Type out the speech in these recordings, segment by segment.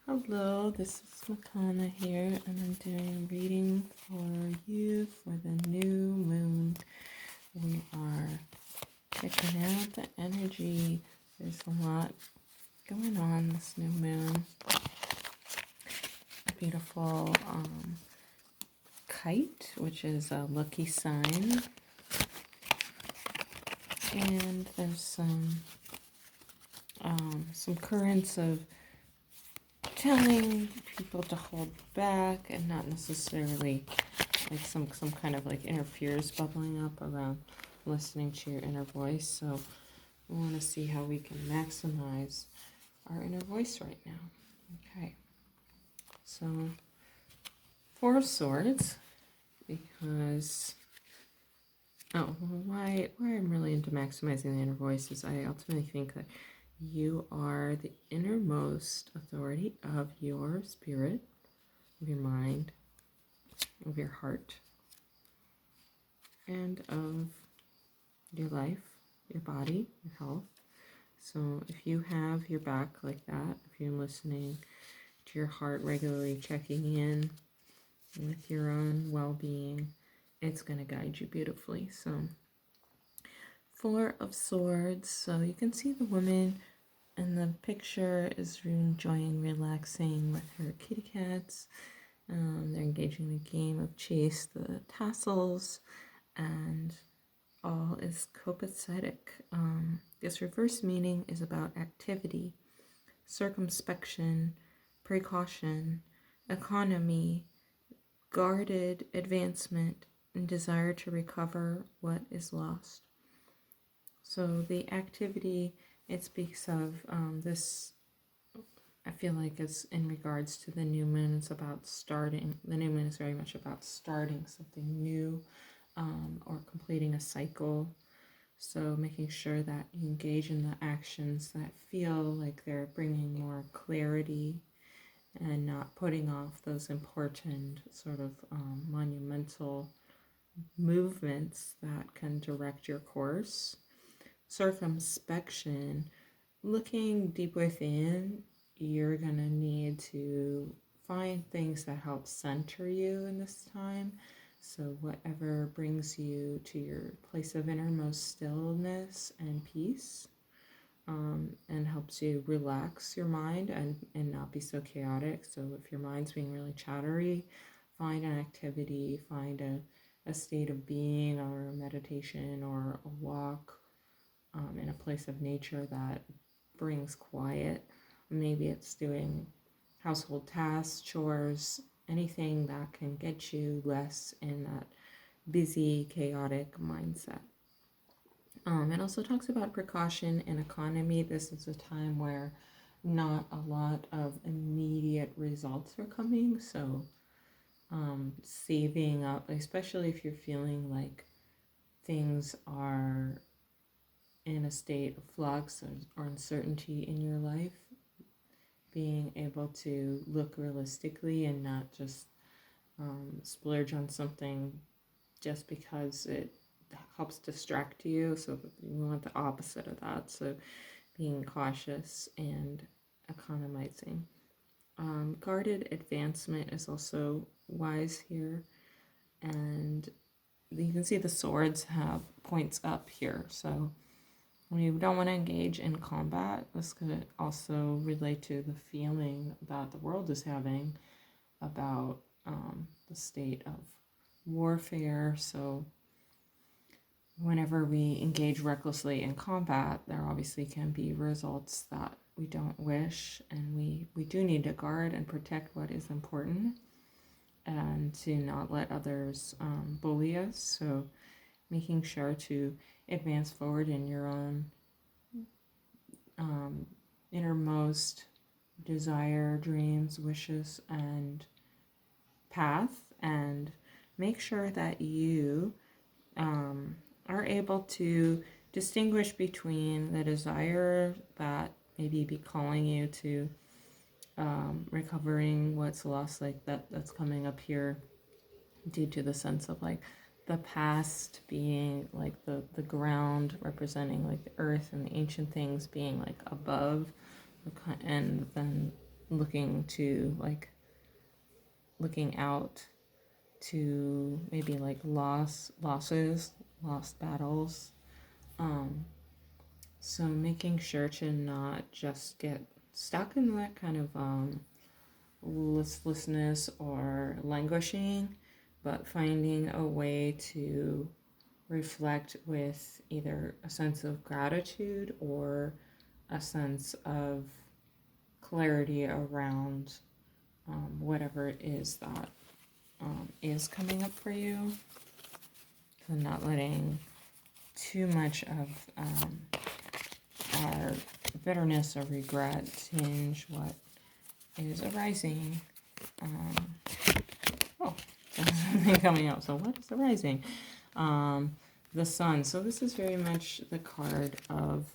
Hello, this is Makana here, and I'm doing a reading for you for the new moon. We are checking out the energy. There's a lot going on this new moon. A beautiful kite, which is a lucky sign. And there's some currents of telling people to hold back and not necessarily like some kind of like inner fears bubbling up around listening to your inner voice. So we want to see how we can maximize our inner voice right now. Okay, so Four of Swords, because why I'm really into maximizing the inner voice is I ultimately think that you are the innermost authority of your spirit, of your mind, of your heart, and of your life, your body, your health. So if you have your back like that, if you're listening to your heart regularly, checking in with your own well-being, it's going to guide you beautifully. So Four of Swords, so you can see the woman in the picture is enjoying relaxing with her kitty cats. They're engaging in the game of chase the tassels, and all is copacetic. This reverse meaning is about activity, circumspection, precaution, economy, guarded advancement, and desire to recover what is lost. So the activity, it speaks of this, I feel like it's in regards to the new moon. It's about starting. The new moon is very much about starting something new or completing a cycle. So making sure that you engage in the actions that feel like they're bringing more clarity and not putting off those important sort of monumental movements that can direct your course. Circumspection, looking deep within, you're going to need to find things that help center you in this time. So whatever brings you to your place of innermost stillness and peace, and helps you relax your mind and not be so chaotic. So if your mind's being really chattery, find an activity, find a state of being or a meditation or a walk in a place of nature that brings quiet. Maybe it's doing household tasks, chores, anything that can get you less in that busy, chaotic mindset. It also talks about precaution and economy. This is a time where not a lot of immediate results are coming. So saving up, especially if you're feeling like things are in a state of flux or uncertainty in your life, being able to look realistically and not just splurge on something just because it helps distract you. So we want the opposite of that. So being cautious and economizing. Guarded advancement is also wise here. And you can see the swords have points up here. So when you don't want to engage in combat, this could also relate to the feeling that the world is having about the state of warfare. So whenever we engage recklessly in combat, there obviously can be results that we don't wish, and we do need to guard and protect what is important and to not let others bully us. So making sure to advance forward in your own innermost desire, dreams, wishes, and path, and make sure that you are able to distinguish between the desire that maybe be calling you to recovering what's lost, like that's coming up here due to the sense of like the past being like the ground representing like the earth and the ancient things being like above, and then looking to like looking out to maybe like lost battles. So making sure to not just get stuck in that kind of listlessness or languishing, but finding a way to reflect with either a sense of gratitude or a sense of clarity around whatever it is that is coming up for you. So not letting too much of our bitterness or regret tinge what is arising. Something coming up. So what is arising? The sun. So this is very much the card of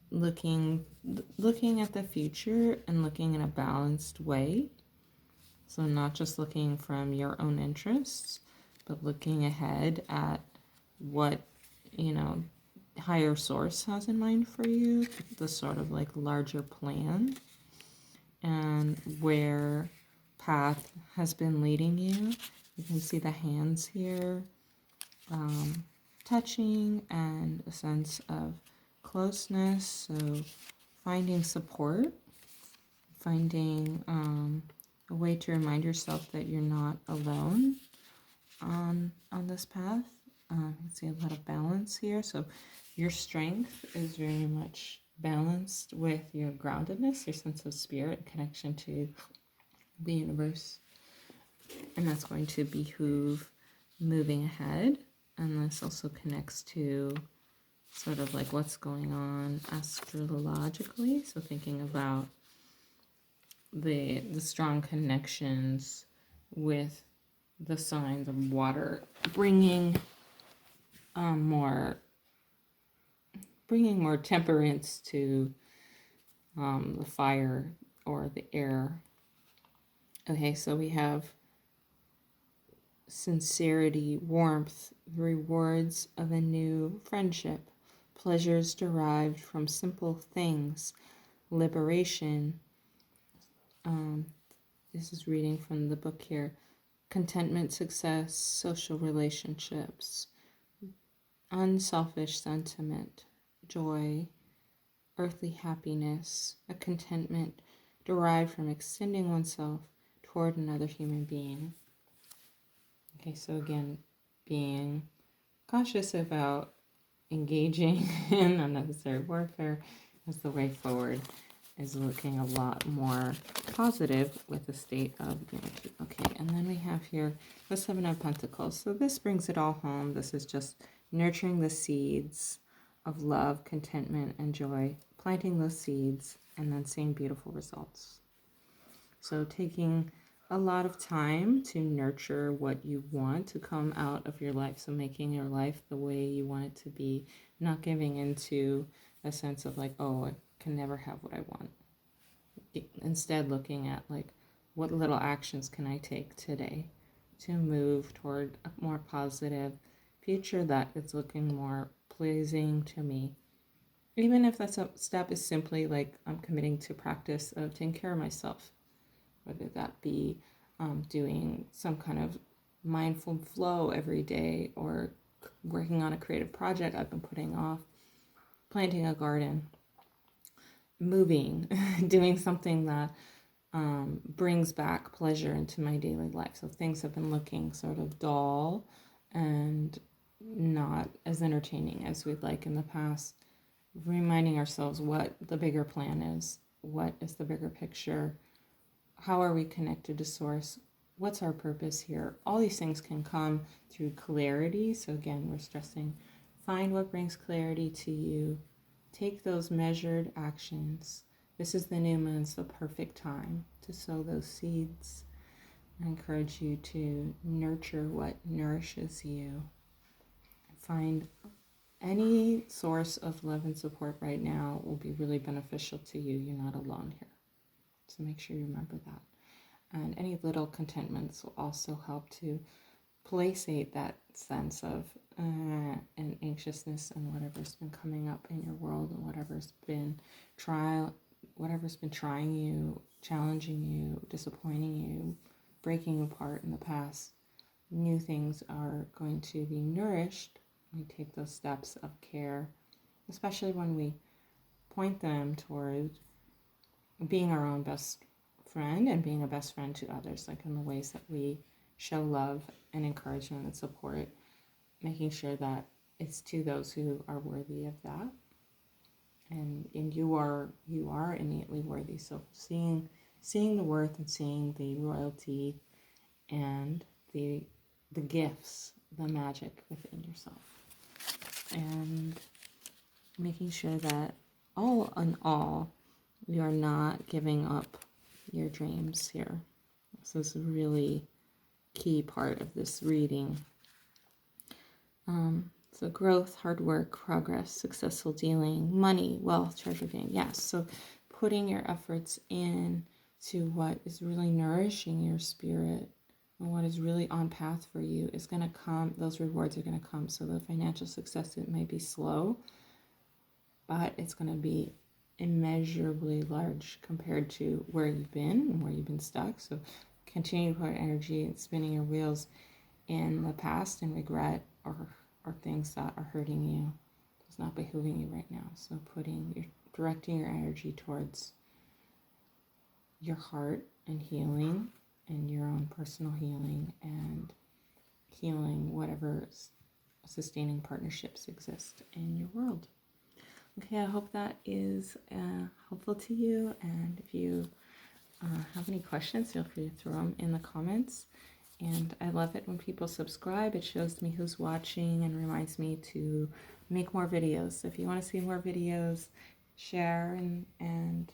looking at the future and looking in a balanced way. So not just looking from your own interests, but looking ahead at what, higher source has in mind for you, the sort of like larger plan, and where path has been leading you. You can see the hands here touching and a sense of closeness. So finding support, finding a way to remind yourself that you're not alone on this path. You can see a lot of balance here. So your strength is very much balanced with your groundedness, your sense of spirit, connection to the universe. And that's going to behoove moving ahead. And this also connects to sort of like what's going on astrologically. So thinking about the strong connections with the signs of water, bringing more temperance to the fire or the air. Okay, so we have sincerity, warmth, the rewards of a new friendship, pleasures derived from simple things, liberation. This is reading from the book here. Contentment, success, social relationships, unselfish sentiment, joy, earthly happiness, a contentment derived from extending oneself toward another human being. Okay, so again, being cautious about engaging in unnecessary warfare as the way forward is looking a lot more positive with the state of unity. Okay, and then we have here the Seven of Pentacles. So this brings it all home. This is just nurturing the seeds of love, contentment, and joy, planting those seeds, and then seeing beautiful results. So taking a lot of time to nurture what you want to come out of your life. So making your life the way you want it to be, not giving into a sense of like, oh, I can never have what I want. Instead, looking at like, what little actions can I take today to move toward a more positive future that is looking more pleasing to me. Even if that step is simply like I'm committing to practice of taking care of myself, whether that be doing some kind of mindful flow every day or working on a creative project I've been putting off, planting a garden, moving, doing something that brings back pleasure into my daily life. So things have been looking sort of dull and not as entertaining as we'd like in the past. Reminding ourselves what the bigger plan is, what is the bigger picture, how are we connected to source, what's our purpose here. All these things can come through clarity. So again, we're stressing, find what brings clarity to you, take those measured actions. This is the new moon, it's the perfect time to sow those seeds. I encourage you to nurture what nourishes you. Find any source of love and support right now will be really beneficial to you. You're not alone here. So make sure you remember that. And any little contentments will also help to placate that sense of and anxiousness and whatever's been coming up in your world and whatever's been whatever's been trying you, challenging you, disappointing you, breaking you apart in the past, new things are going to be nourished. We take those steps of care, especially when we point them toward being our own best friend and being a best friend to others, like in the ways that we show love and encouragement and support, making sure that it's to those who are worthy of that. And you are innately worthy. So seeing the worth and seeing the royalty and the gifts, the magic within yourself, and making sure that all in all, you are not giving up your dreams here. So this is a really key part of this reading. So growth, hard work, progress, successful dealing, money, wealth, treasure gain. Yes, so putting your efforts in to what is really nourishing your spirit and what is really on path for you is going to come. Those rewards are going to come. So the financial success, it may be slow, but it's going to be immeasurably large compared to where you've been and where you've been stuck. So continue to put energy and spinning your wheels in the past and regret or things that are hurting you. It's not behooving you right now. So directing your energy towards your heart and healing and your own personal healing and healing whatever sustaining partnerships exist in your world. Okay, I hope that is helpful to you. And if you have any questions, feel free to throw them in the comments. And I love it when people subscribe. It shows me who's watching and reminds me to make more videos. So if you want to see more videos, share and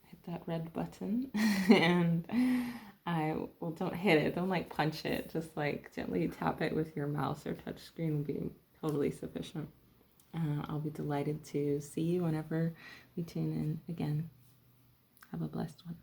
hit that red button. And don't hit it. Don't like punch it. Just like gently tap it with your mouse or touch screen will be totally sufficient. I'll be delighted to see you whenever we tune in again. Have a blessed one.